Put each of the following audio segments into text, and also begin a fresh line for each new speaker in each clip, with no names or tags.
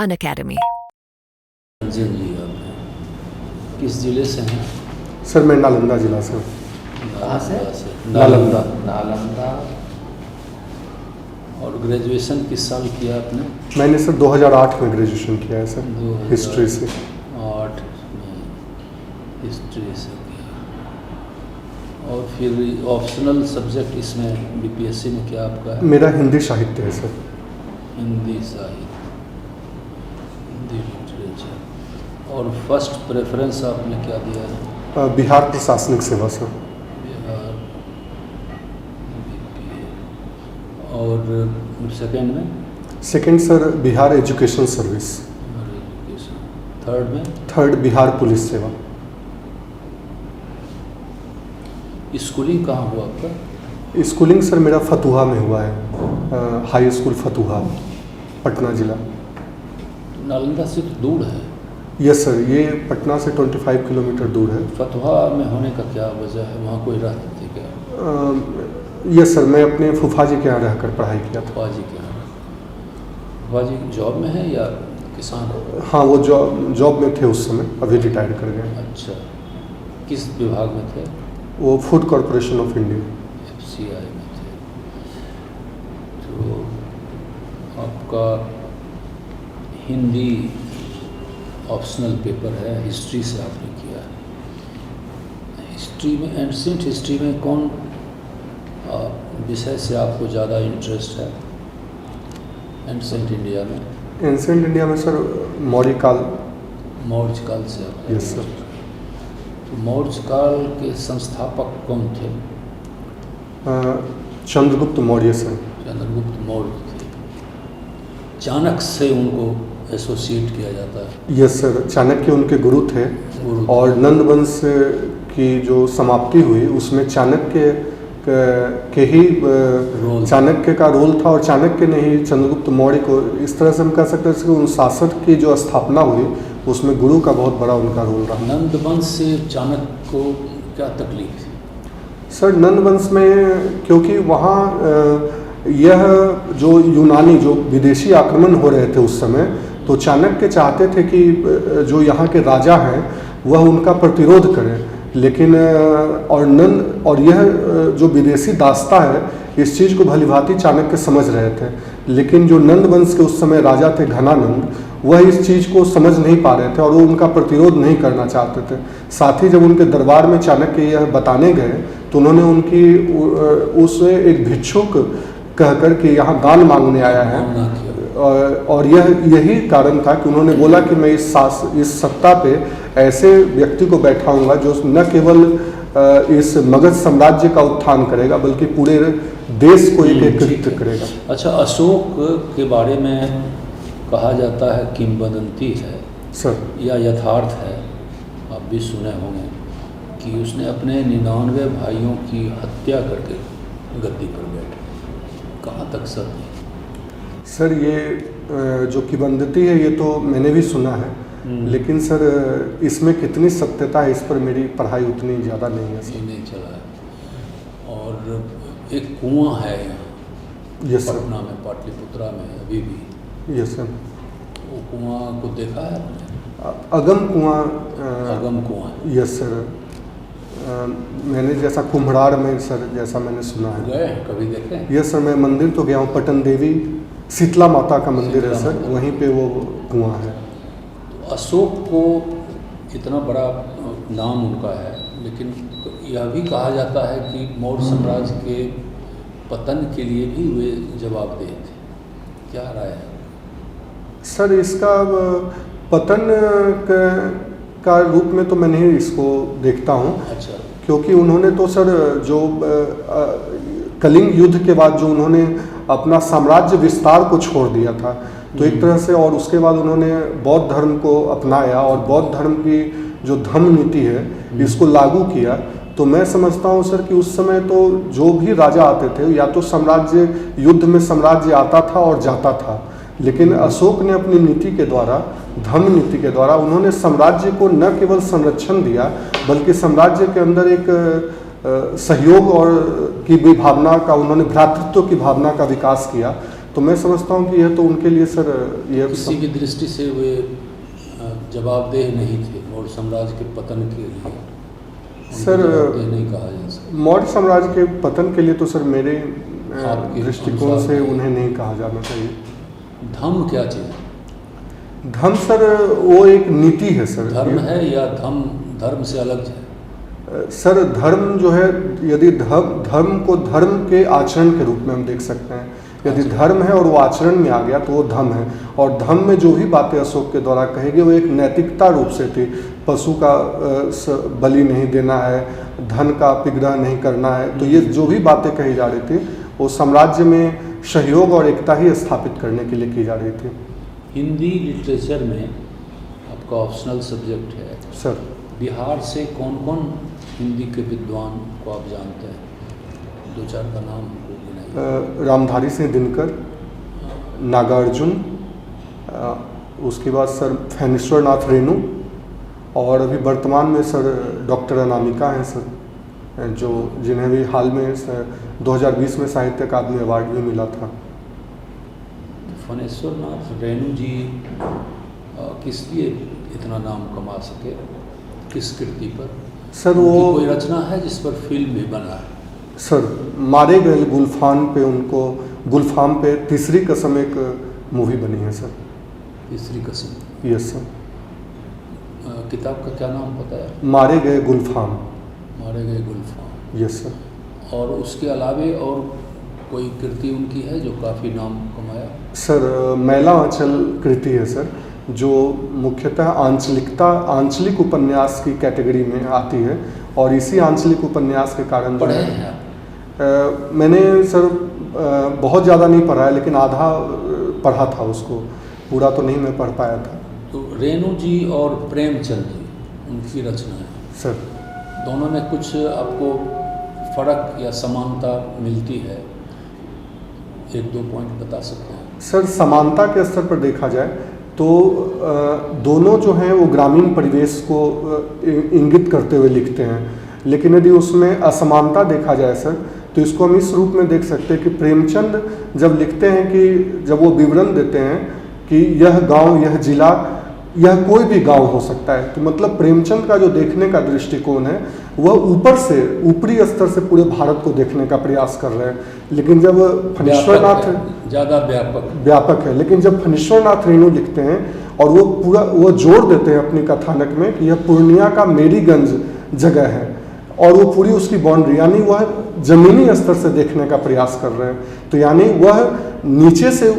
Unacademy.
जी आप किस जिले से हैं?
सर मैं नालंदा जिला से हूँ।
कहाँ से?
नालंदा।
नालंदा। और ग्रेजुएशन किस साल किया आपने?
मैंने सर 2008 में ग्रेजुएशन किया है सर, हिस्ट्री से।
2008 में हिस्ट्री से किया। और फिर ऑप्शनल सब्जेक्ट इसमें बीपीएससी में क्या आपका है?
मेरा हिंदी साहित्य है सर।
हिंदी साहित्य, हिंदी लिटरेचर। और फर्स्ट प्रेफरेंस आपने क्या दिया है?
बिहार प्रशासनिक सेवा सर।
बिहार और सेकेंड में?
Second sir Bihar education service.
और एजुकेशन। थर्ड में?
थर्ड बिहार पुलिस सेवा।
स्कूलिंग कहाँ हुआ आपका?
स्कूलिंग सर मेरा फतुहा में हुआ है, हाई स्कूल फतुहा, पटना जिला।
नालंदा से तो दूर है।
यस सर, ये पटना से 25 किलोमीटर दूर है।
फतुहा में होने का क्या वजह है? वहाँ कोई रहते थे क्या?
यस सर, मैं अपने फूफा जी के यहाँ रहकर पढ़ाई किया था।
फूफा जी के यहाँ। फूफा जी जॉब में है या किसान?
हाँ, वो जॉब में थे उस समय, अभी रिटायर कर गए।
अच्छा, किस विभाग में थे?
वो food corporation of India,
FCI में थे। तो आपका हिंदी ऑप्शनल पेपर है, हिस्ट्री से आपने किया है। हिस्ट्री में, एंशिएंट हिस्ट्री में कौन विषय से आपको ज़्यादा इंटरेस्ट है? एंशिएंट इंडिया में?
एंशिएंट इंडिया में सर मौर्य काल।
मौर्य काल से आपका?
Yes sir.
तो मौर्य काल के संस्थापक कौन थे?
चंद्रगुप्त मौर्य सर।
चंद्रगुप्त मौर्य थे। चाणक्य से उनको एसोसिएट किया जाता है।
यस सर, चाणक्य उनके गुरु थे। और नंद वंश की जो समाप्ति हुई उसमें चाणक्य के ही चाणक्य का रोल था, और चाणक्य ने ही चंद्रगुप्त मौर्य को, इस तरह से हम कह सकते हैं कि उन शासक की जो स्थापना हुई उसमें गुरु का बहुत बड़ा उनका रोल रहा।
नंद वंश से चाणक्य को क्या तकलीफ थी?
सर नंद वंश में, क्योंकि वहाँ यह जो यूनानी, जो विदेशी आक्रमण हो रहे थे उस समय, तो चाणक्य चाहते थे कि जो यहाँ के राजा हैं वह उनका प्रतिरोध करें। लेकिन और यह जो विदेशी दास्ता है, इस चीज़ को भलीभांति चाणक्य समझ रहे थे। लेकिन जो नंद वंश के उस समय राजा थे घनानंद, वह इस चीज़ को समझ नहीं पा रहे थे और वो उनका प्रतिरोध नहीं करना चाहते थे। साथ ही जब उनके दरबार में चाणक्य यह बताने गए तो उन्होंने उनकी उसे एक भिक्षुक कहकर कि यहाँ दान मांगने आया है, और यही कारण था कि उन्होंने बोला कि मैं इस सत्ता पे ऐसे व्यक्ति को बैठाऊंगा जो न केवल इस मगध साम्राज्य का उत्थान करेगा बल्कि पूरे देश को एकीकृत करेगा।
अच्छा, अशोक के बारे में कहा जाता है, किंवदंती है
सर
या यथार्थ है, आप भी सुने होंगे, कि उसने अपने 99 भाइयों की हत्या करके गद्दी पर बैठा। कहाँ तक सत्य है?
सर ये जो किंवदंती है ये तो मैंने भी सुना है, लेकिन सर इसमें कितनी सत्यता है इस पर मेरी पढ़ाई उतनी ज़्यादा नहीं है सर।
नहीं चला है। और एक कुआं है यहाँ,
यस सर।
पटना में, पाटलिपुत्रा में अभी भी।
Yes sir.
वो कुआं को देखा है आपने?
अगम कुआं।
अगम कुआं।
Yes sir. मैंने जैसा कुम्हरार में सर, जैसा मैंने सुना है।
गए कभी देखे?
यस सर, मैं मंदिर तो गया हूँ, पटन देवी शीतला माता का मंदिर है सर, वहीं पे वो कुआं है।
तो अशोक को इतना बड़ा नाम उनका है, लेकिन यह भी कहा जाता है कि मौर्य साम्राज्य के पतन के लिए भी वे जवाबदेह थे। क्या राय है?
सर इसका पतन का रूप में तो मैं नहीं इसको देखता हूँ।
अच्छा।
क्योंकि उन्होंने तो सर जो कलिंग युद्ध के बाद जो उन्होंने अपना साम्राज्य विस्तार को छोड़ दिया था, तो एक तरह से, और उसके बाद उन्होंने बौद्ध धर्म को अपनाया और बौद्ध धर्म की जो धम्म नीति है इसको लागू किया। तो मैं समझता हूँ सर कि उस समय तो जो भी राजा आते थे, या तो साम्राज्य, युद्ध में साम्राज्य आता था और जाता था, लेकिन अशोक ने अपनी नीति के द्वारा, धम्म नीति के द्वारा, उन्होंने साम्राज्य को न केवल संरक्षण दिया बल्कि साम्राज्य के अंदर एक सहयोग और की भी भावना का, उन्होंने भ्रातृत्व की भावना का विकास किया। तो मैं समझता हूँ कि यह तो उनके लिए सर यह
किसी भी दृष्टि से वे जवाबदेह नहीं थे मौर्य साम्राज्य के पतन के लिए।
सर
जवाबदेह नहीं कहा जा सकता।
मौर्य साम्राज्य के पतन के लिए तो सर मेरे
आपके
दृष्टिकोण
अनुसार
से उन्हें नहीं कहा जाना चाहिए।
धर्म क्या चीज़ है?
धर्म सर वो एक नीति है सर।
धर्म है या धर्म से अलग है?
सर धर्म जो है, यदि धर्म को धर्म के आचरण के रूप में हम देख सकते हैं। यदि धर्म है और वो आचरण में आ गया तो वो धर्म है। और धर्म में जो भी बातें अशोक के द्वारा कही गई वो एक नैतिकता रूप से थी। पशु का बलि नहीं देना है, धन का अपग्रह नहीं करना है। तो ये जो भी बातें कही जा रही थी वो साम्राज्य में सहयोग और एकता ही स्थापित करने के लिए की जा रही थी।
हिंदी लिटरेचर में आपका ऑप्शनल सब्जेक्ट है
सर।
बिहार से कौन कौन हिंदी के विद्वान को आप जानते हैं? दो चार का नाम हमको गिनाइए।
रामधारी सिंह दिनकर, नागार्जुन, उसके बाद सर फणीश्वर नाथ रेणु, और अभी वर्तमान में सर डॉक्टर अनामिका हैं सर, जो जिन्हें भी हाल में 2020 में साहित्य अकादमी अवार्ड भी मिला था।
फणीश्वर नाथ रेणु जी किस लिए इतना नाम कमा सके? किस कृति पर?
सर वो
कोई रचना है जिस पर फिल्म भी बना है?
सर मारे गए गुलफाम पे उनको, गुलफाम पे तीसरी कसम एक मूवी बनी है सर।
तीसरी कसम?
Yes sir.
किताब का क्या नाम पता है?
मारे गए गुलफाम।
मारे गए गुलफाम।
Yes sir.
और उसके अलावे और कोई कृति उनकी है जो काफ़ी नाम कमाया?
सर मैला आंचल कृति है सर, जो मुख्यतः आंचलिक उपन्यास की कैटेगरी में आती है। और इसी आंचलिक उपन्यास के कारण
पढ़े हैं आप?
मैंने सर बहुत ज़्यादा नहीं पढ़ा है, लेकिन आधा पढ़ा था उसको, पूरा तो नहीं मैं पढ़ पाया था।
तो रेणु जी और प्रेमचंद जी उनकी रचना है
सर,
दोनों में कुछ आपको फर्क या समानता मिलती है? एक दो पॉइंट बता सकते हैं?
सर समानता के स्तर पर देखा जाए तो दोनों जो हैं वो ग्रामीण परिवेश को इंगित करते हुए लिखते हैं। लेकिन यदि उसमें असमानता देखा जाए सर, तो इसको हम इस रूप में देख सकते हैं कि प्रेमचंद जब लिखते हैं कि जब वो विवरण देते हैं कि यह गांव, यह जिला, यह कोई भी गांव हो सकता है, तो मतलब प्रेमचंद का जो देखने का दृष्टिकोण है वह ऊपर से, ऊपरी स्तर से पूरे भारत को देखने का प्रयास कर रहे हैं। लेकिन जब फणीश्वरनाथ
ज़्यादा
व्यापक है, लेकिन जब फणीश्वरनाथ रेणु लिखते हैं और वो जोड़ देते हैं अपनी कथानक में कि यह पूर्णिया का मेरीगंज जगह है, और वो पूरी उसकी बाउंड्री, यानी वह जमीनी स्तर से देखने का प्रयास कर रहे हैं। तो यानी वह नीचे से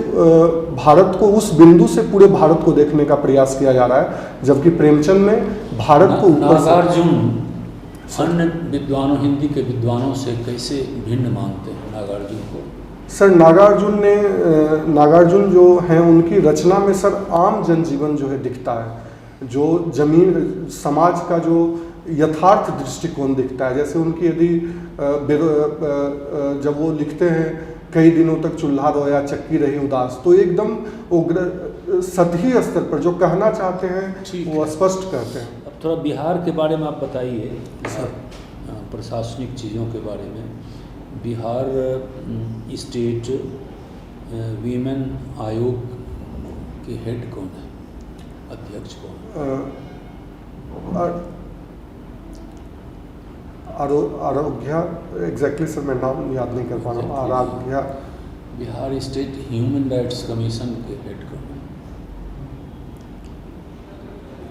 भारत को, उस बिंदु से पूरे भारत को देखने का प्रयास किया जा रहा है, जबकि प्रेमचंद में भारत को ऊपर से।
नागार्जुन अन्य विद्वानों, हिंदी के विद्वानों से कैसे भिन्न मानते हैं नागार्जुन को?
सर नागार्जुन जो हैं उनकी रचना में सर आम जनजीवन जो है दिखता है, जो जमीन समाज का जो यथार्थ दृष्टिकोण दिखता है। जैसे उनकी यदि जब वो लिखते हैं कई दिनों तक चूल्हा रोया चक्की रही उदास, तो एकदम उग्र सतही स्तर पर जो कहना चाहते हैं वो स्पष्ट कहते हैं।
अब थोड़ा बिहार के बारे में आप बताइए, प्रशासनिक चीज़ों के बारे में। बिहार स्टेट वीमेन आयोग के हेड कौन है, अध्यक्ष कौन?
आरोग्या, एग्जैक्टली सर मैं नाम याद नहीं कर पा रहा हूँ। आरोग्या।
Bihar state human rights commission के हेड कौन है?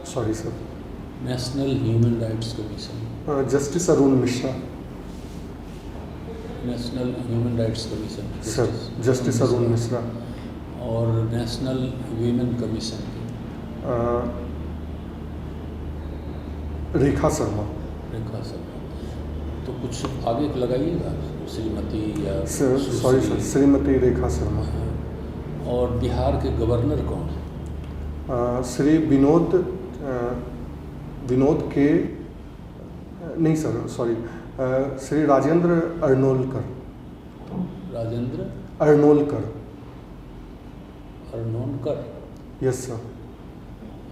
Sorry sir.
National human rights commission.
Justice Arun Mishra.
National human rights commission
sir justice Arun Mishra.
और नेशनल वीमेन कमीशन की
रेखा शर्मा।
रेखा शर्मा। तो कुछ आगे लगाइएगा, श्रीमती या
सॉरी सर, श्रीमती रेखा शर्मा।
और बिहार के गवर्नर कौन है?
श्री विनोद के, नहीं sir sorry, Shri Rajendra Arnolkar.
Rajendra
Arnolkar.
Arnolkar.
Yes sir.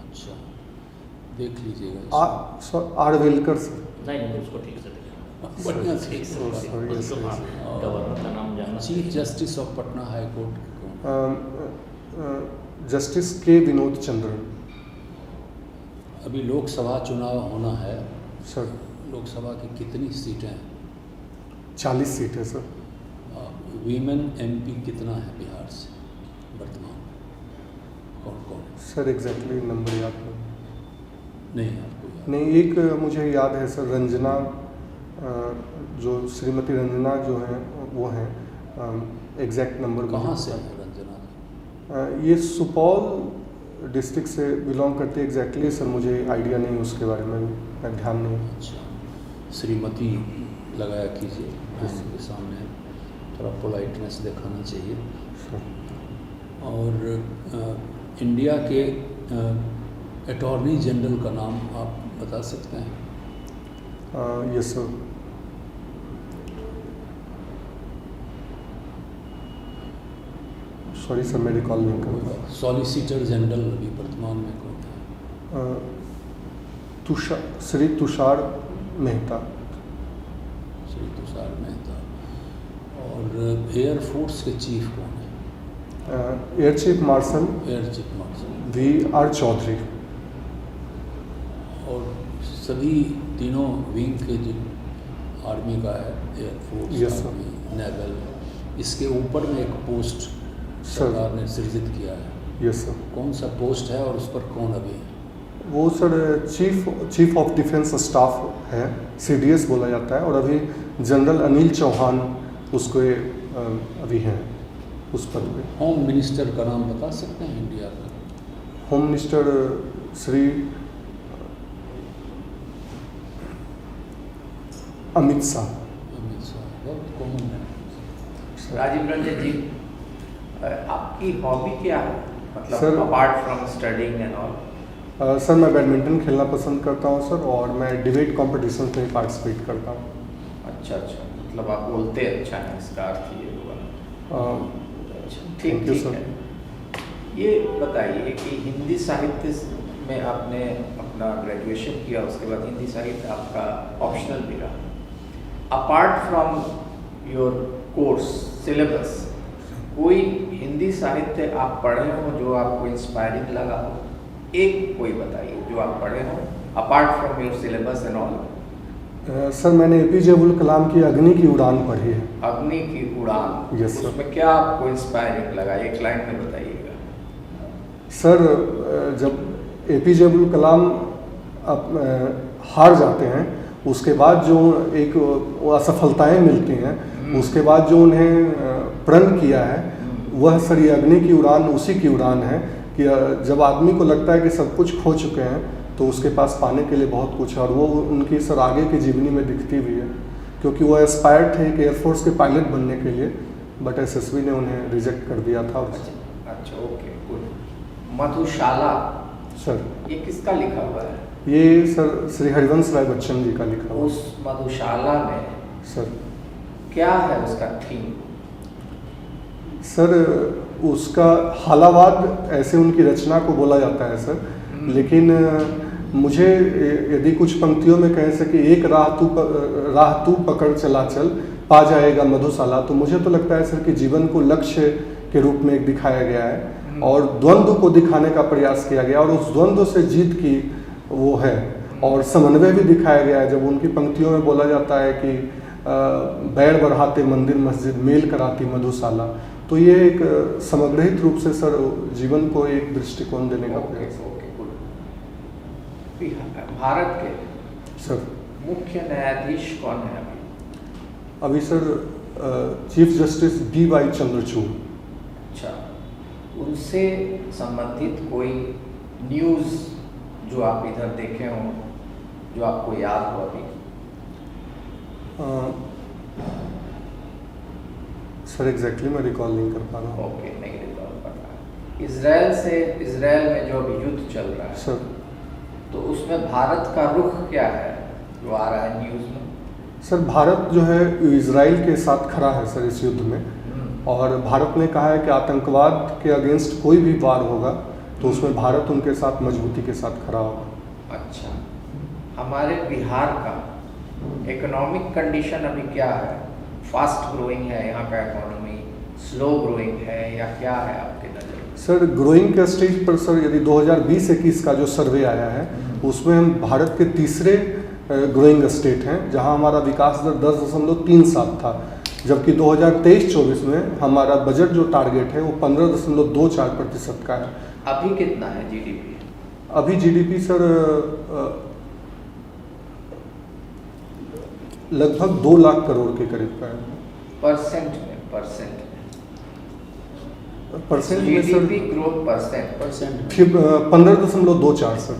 अच्छा, देख लीजिएगा।
आरवेलकर सर।
नहीं, उसको ठीक से
बढ़िया से।
गवर्नर का नाम जानना।
Chief justice of Patna high court कौन?
जस्टिस के विनोद चंद्रन।
अभी लोकसभा चुनाव होना है
सर।
लोकसभा की कितनी सीटें हैं?
40 सीट है सर।
वीमेन एमपी कितना है बिहार से वर्तमान में? कौन कौन?
सर एग्जैक्टली नंबर याद
नहीं आपको याद?
नहीं, एक मुझे याद है सर, रंजना, जो श्रीमती रंजना जो हैं वो हैं, एग्जैक्ट नंबर
कहाँ से है रंजना?
ये सुपौल डिस्ट्रिक्ट से बिलोंग करती है। एग्जैक्टली सर मुझे आइडिया नहीं उसके बारे में, मैं ध्यान नहीं।
अच्छा, श्रीमती लगाया कीजिए के सामने, थोड़ा पोलाइटनेस दिखाना चाहिए। और इंडिया के अटॉर्नी जनरल का नाम आप बता सकते हैं?
Yes sir. सॉरी सर, मैं रिकॉल नहीं कर रहा।
सॉलिसिटर जनरल अभी वर्तमान में कौन है?
श्री तुषार मेहता।
श्री तुषार मेहता। और एयरफोर्स के चीफ कौन है?
Air chief marshal VR Chaudhari.
और सभी तीनों विंग के जो आर्मी का है, एयरफोर्स,
यस सर,
नेवल, इसके ऊपर में एक पोस्ट सरकार ने सृजित किया है।
Yes sir.
कौन सा पोस्ट है और उस पर कौन अभी है?
वो sir chief of defence staff है, CDS बोला जाता है। और अभी जनरल अनिल चौहान उसको अभी हैं उस पद पे।
होम मिनिस्टर का नाम बता सकते हैं इंडिया का?
Home minister Shri Amit Shah.
अमित शाह बहुत कॉमन है।
राजीव रंजन जी, आपकी हॉबी क्या है, मतलब
sir,
apart from studying and all?
Sir मैं बैडमिंटन खेलना पसंद करता हूँ सर, और मैं डिबेट कॉम्पिटिशन में पार्टिसिपेट करता हूँ।
अच्छा, मतलब आप बोलते अच्छा हैं, इसका अर्थ ये हुआ। अच्छा,
Thank you,
ठीक
sir.
है। ये बताइए कि हिंदी साहित्य में आपने अपना ग्रेजुएशन किया, उसके बाद हिंदी साहित्य आपका ऑप्शनल भी रहा। Apart from your course syllabus, कोई हिंदी साहित्य आप पढ़े हो जो आपको इंस्पायरिंग लगा हो? एक कोई बताइए जो आप पढ़े हो apart from your syllabus and all.
Sir मैंने APJ अब्दुल कलाम की अग्नि की उड़ान पढ़ी है।
अग्नि की उड़ान,
यस सर।
उसमें क्या आपको इंस्पायरिंग लगा, एक लाइन में बताइएगा।
सर जब APJ अब्दुल कलाम हार जाते हैं, उसके बाद जो एक असफलताएं मिलती हैं, उसके बाद जो उन्हें प्रण किया है, वह सर ये अग्नि की उड़ान उसी की उड़ान है कि जब आदमी को लगता है कि सब कुछ खो चुके हैं तो उसके पास पाने के लिए बहुत कुछ है। और वो उनकी सर आगे की जीवनी में दिखती भी है, क्योंकि वो एस्पायर्ड थे कि एयरफोर्स के पायलट बनने के लिए, बट SSB ने उन्हें रिजेक्ट कर दिया था।
अच्छा, ओके, गुड। मधुशाला
सर
ये किसका लिखा हुआ है?
ये सर श्री हरिवंश राय बच्चन जी का लिखा हुआ।
उस मधुशाला में
सर
क्या है उसका थीम?
सर उसका हालावाद ऐसे उनकी रचना को बोला जाता है सर, लेकिन मुझे यदि कुछ पंक्तियों में कहें से कि एक राह तू पकड़ चला चल पा जाएगा मधुशाला, तो मुझे तो लगता है सर कि जीवन को लक्ष्य के रूप में एक दिखाया गया है और द्वंद्व को दिखाने का प्रयास किया गया, और उस द्वंद्व से जीत की वो है। और समन्वय भी दिखाया गया है, जब उनकी पंक्तियों में बोला जाता है कि बैर बढ़ाते मंदिर मस्जिद मेल कराती मधुशाला, तो ये एक समग्रहित रूप से सर जीवन को एक दृष्टिकोण देने का प्रयास है।
भारत के
सर
मुख्य न्यायाधीश कौन है
अभी sir chief justice DY Chandrachud.
अच्छा, उनसे संबंधित कोई न्यूज़ जो आप इधर देखे हों, जो आपको याद हो अभी?
सर एग्जैक्टली मैं रिकॉल नहीं कर पा रहा हूँ।
ओके, नहीं रिकॉल कर रहा है। इजराइल में जो अभी युद्ध चल रहा है
सर,
तो उसमें भारत का रुख क्या है जो आ रहा है न्यूज़ में?
सर भारत जो है इजराइल के साथ खड़ा है सर इस युद्ध में, और भारत ने कहा है कि आतंकवाद के अगेंस्ट कोई भी वार होगा तो उसमें भारत उनके साथ मजबूती के साथ खड़ा होगा।
अच्छा, हमारे बिहार का इकोनॉमिक कंडीशन अभी क्या है? फास्ट ग्रोइंग है यहाँ का इकोनॉमी, स्लो ग्रोइंग है या क्या है आपके नज़र में?
सर ग्रोइंग के स्टेज पर सर यदि 2020-21 का जो सर्वे आया है उसमें हम भारत के तीसरे ग्रोइंग स्टेट हैं, जहां हमारा विकास दर 10.37 था, जबकि 2023-24 में हमारा बजट जो टारगेट है वो 15.24% का है।
अभी कितना है जीडीपी?
अभी जीडीपी सर लगभग 2 लाख करोड़ के करीब का है।
परसेंट में
परसेंट में
GDP growth percent
15.24 sir.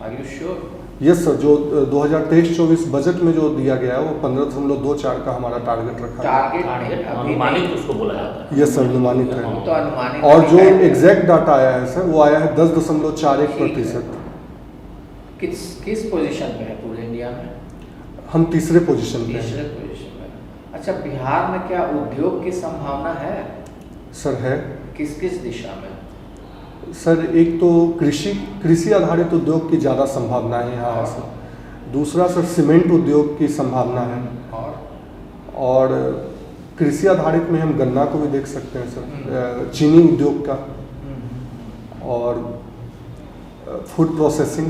Are you sure?
Yes sir, जो 2023-24 बजट में जो दिया गया है वो 15.24 का हमारा टारगेट रखा है।
टारगेट
अनुमानित उसको बोला जाता है।
यस सर, अनुमानित है।
तो अनुमानित
और जो एग्जैक्ट डाटा आया है सर वो आया है 10.41%।
किस पोजीशन पे है पूरे इंडिया में?
हम तीसरे पोजीशन पे
तीसरे
हैं।
पोजीशन में। अच्छा, बिहार में क्या उद्योग की संभावना है?
सर है
किस दिशा में?
सर, एक तो कृषि आधारित उद्योग की ज़्यादा संभावनाएं हैं यहाँ सर। दूसरा सर सीमेंट उद्योग की संभावना है, और कृषि आधारित में हम गन्ना को भी देख सकते हैं सर, चीनी उद्योग का, और फूड प्रोसेसिंग,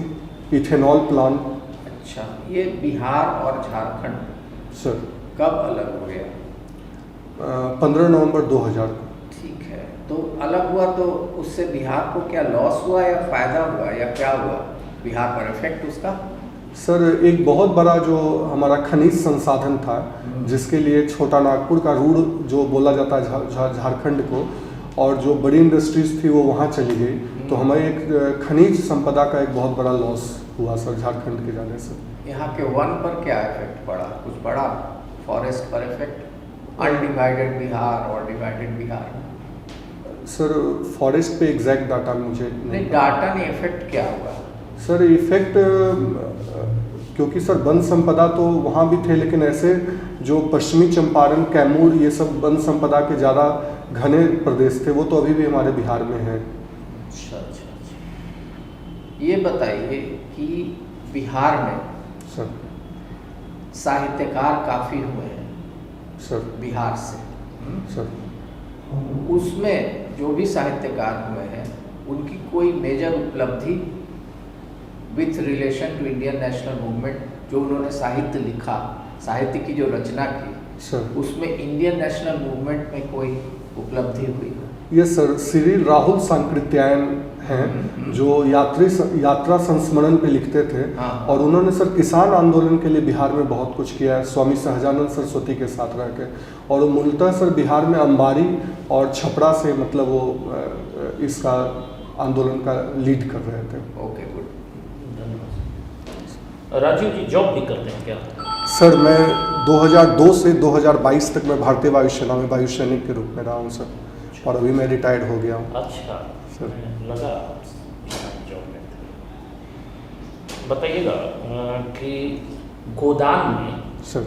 इथेनॉल प्लांट।
अच्छा, ये बिहार और झारखंड
सर
कब अलग हो गया?
15 नवंबर 2000 को।
ठीक है, तो अलग हुआ तो उससे बिहार को क्या लॉस हुआ या फायदा हुआ या क्या हुआ बिहार पर इफेक्ट उसका?
सर, एक बहुत बड़ा जो हमारा खनिज संसाधन था, जिसके लिए छोटा नागपुर का रूट जो बोला जाता है झारखंड को, और जो बड़ी इंडस्ट्रीज थी वो वहाँ चली गई, तो हमें एक खनिज संपदा का एक बहुत बड़ा लॉस हुआ सर झारखंड के जाने से।
यहाँ के वन पर क्या इफेक्ट पड़ा? कुछ बड़ा फॉरेस्ट पर इफेक्ट? अनडिवाइडेड बिहार और डिवाइडेड बिहार?
सर, फॉरेस्ट पे एग्जैक्ट डाटा मुझे
नहीं, डाटा नहीं, इफेक्ट क्या हुआ?
सर इफेक्ट, क्योंकि सर वन संपदा तो वहाँ भी थे, लेकिन ऐसे जो पश्चिमी चंपारण, कैमूर, ये सब वन संपदा के ज़्यादा घने प्रदेश थे, वो तो अभी भी हमारे बिहार में हैं।
अच्छा। ये बताइए कि बिहार में
सर
साहित्यकार काफ़ी हुए हैं
सर
बिहार से।
सर
उसमें जो भी साहित्यकार हुए हैं उनकी कोई मेजर उपलब्धि with relation to Indian national movement, जो उन्होंने साहित्य लिखा, साहित्य की जो रचना की,
सर
उसमें इंडियन नेशनल मूवमेंट में कोई उपलब्धि हुई?
ये सर श्री राहुल सांकृत्यायन हैं, जो यात्रा संस्मरण पे लिखते थे।
हाँ।
और उन्होंने सर किसान आंदोलन के लिए बिहार में बहुत कुछ किया है, स्वामी सहजानंद सरस्वती के साथ रह के। और मूलतः सर बिहार में अंबारी और छपरा से मतलब वो इसका आंदोलन का लीड कर रहे थे।
Okay, good.
Rajiv ji job भी करते हैं क्या?
सर मैं 2002 से 2022 तक मैं भारतीय वायुसेना में वायु सैनिक के रूप में रहा हूँ सर, और अभी मैं रिटायर्ड हो गया हूँ।
अच्छा
सर।
लगा जॉब में। बताइएगा कि गोदान में
सर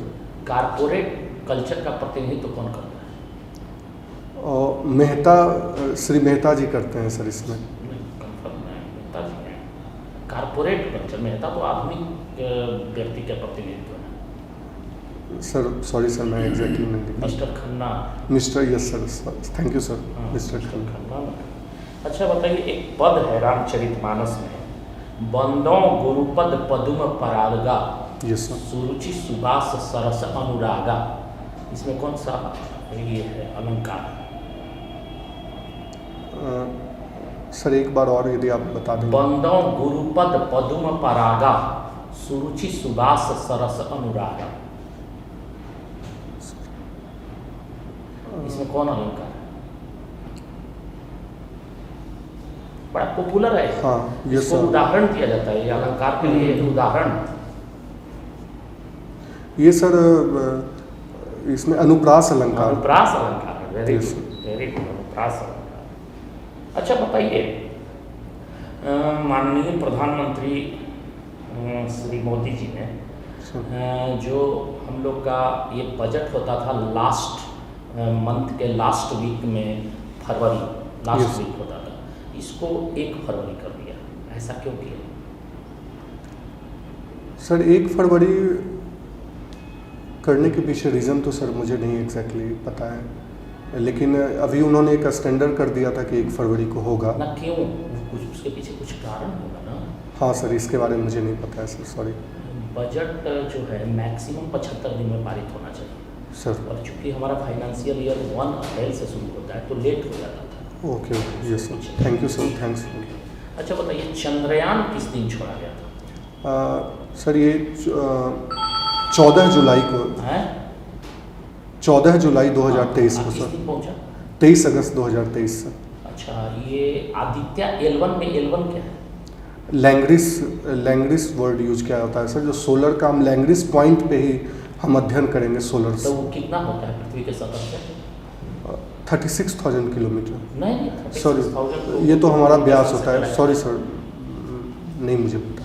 कारपोरेट कल्चर का प्रतिनिधित्व कौन करता है?
और मेहता, श्री मेहता जी करते हैं सर इसमें।
कंफर्म है, मेहता जी हैं। कारपोरेट कल्चर, मेहता तो आधुनिक व्यक्ति का प्रतिनिधित्व है।
सर सॉरी सर, मैं एग्जैक्टली नहीं लिखा।
Mister Khanna.
Mister, yes sir, thank you sir, mister Khanna.
अच्छा बताइए, एक पद है रामचरितमानस में, बंदों गुरुपद पदुम परागा,
यस सर।
सुरुचि सुबास सरस अनुरागा, इसमें कौन सा ये है अलंकार?
सर एक बार और यदि आप बता दें।
बंदों गुरुपद पदुम परागा, सुरुचि सुबास सरस अनुरागा, इसमें कौन अलंकार है? बड़ा पॉपुलर है।
हाँ, यस
इसको
सर।
उदाहरण दिया जाता है, ये अलंकार के लिए एक उदाहरण।
ये सर इसमें अनुप्रास अलंकार।
अनुप्रास अलंकार है। Very
Yes.
Good, very good, अनुप्रास अलंकार। अच्छा बताइए, माननीय प्रधानमंत्री श्री मोदी जी ने जो हम लोग का ये बजट होता था लास्ट मंथ के लास्ट वीक में, फरवरी लास्ट
Yes.
वीक होता था, इसको 1 फरवरी कर दिया, ऐसा क्यों किया?
सर 1 फरवरी करने के पीछे रीज़न तो सर मुझे नहीं एग्जैक्टली पता है। लेकिन अभी उन्होंने एक स्टैंडर्ड कर दिया था कि 1 फरवरी को होगा।
ना क्यों, कुछ उसके पीछे कुछ कारण होगा ना।
हाँ सर, इसके बारे में मुझे नहीं पता है सर, सॉरी
बजट जो है मैक्सिमम 75 दिन में पारित होना चाहिए
सर।
और चूंकि हमारा फाइनेंशियल ईयर 1 अप्रैल से शुरू होता है तो लेट हो जाता था।
Okay okay, yes sir, thank you sir, thanks.
अच्छा बताइए, चंद्रयान किस दिन छोड़ा गया था?
सर ये 14 जुलाई को,
हैं?
14 जुलाई 2023 को
किस
सर,
दिन पहुंचा?
23 अगस्त 2023 सर।
अच्छा, ये आदित्य L1 में L1 क्या है?
लैंग्रिस वर्ड यूज किया होता है सर, जो सोलर का हम लैंग्रिस पॉइंट पे ही हम अध्ययन करेंगे सोलर
तो वो कितना होता है पृथ्वी के सतह से?
36,000 किलोमीटर।
नहीं,
सॉरी,
36,000
ये तो हमारा व्यास होता है, सॉरी सर, नहीं मुझे पता।